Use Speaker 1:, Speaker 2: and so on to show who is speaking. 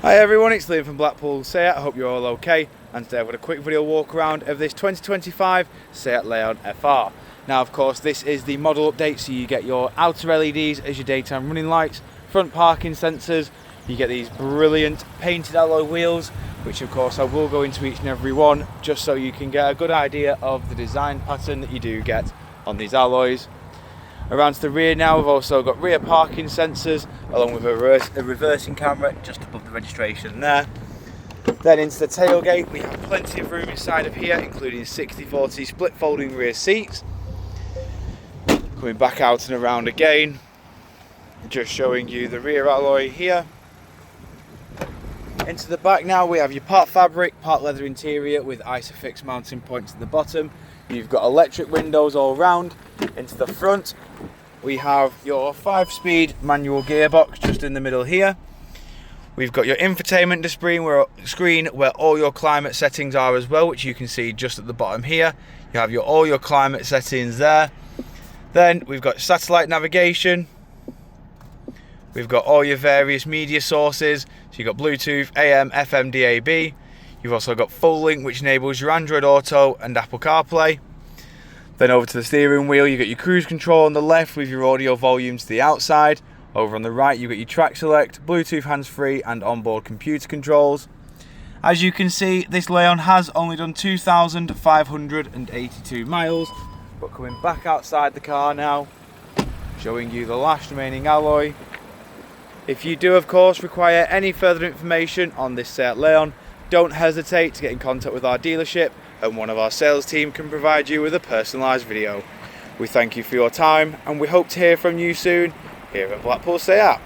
Speaker 1: Hi everyone, it's Liam from Blackpool Seat. I hope you're all okay, and today I've got a quick video walk around of this 2025 Seat Leon FR. Now of course this is the model update, so you get your outer LEDs as your daytime running lights, front parking sensors, you get these brilliant painted alloy wheels, which of course I will go into each and every one just so you can get a good idea of the design pattern that you do get on these alloys. Around to the rear now, we've also got rear parking sensors along with a reversing camera just above the registration there. Then into the tailgate, we have plenty of room inside of here, including 60/40 split folding rear seats. Coming back out and around again, just showing you the rear alloy here. Into the back now, we have your part fabric, part leather interior with Isofix mounting points at the bottom. You've got electric windows all round. Into the front, we have your 5-speed manual gearbox just in the middle here. We've got your infotainment screen where all your climate settings are as well, which you can see just at the bottom here. You have all your climate settings there. Then we've got satellite navigation. We've got all your various media sources. So you've got Bluetooth, AM, FM, DAB. You've also got Full Link, which enables your Android Auto and Apple CarPlay. Then over to the steering wheel, you got your cruise control on the left with your audio volume to the outside. Over on the right, you've got your track select, Bluetooth hands-free and onboard computer controls. As you can see, this Leon has only done 2,582 miles. But coming back outside the car now, showing you the last remaining alloy. If you do, of course, require any further information on this Seat Leon, don't hesitate to get in contact with our dealership, and one of our sales team can provide you with a personalised video. We thank you for your time, and we hope to hear from you soon here at Blackpool Seat.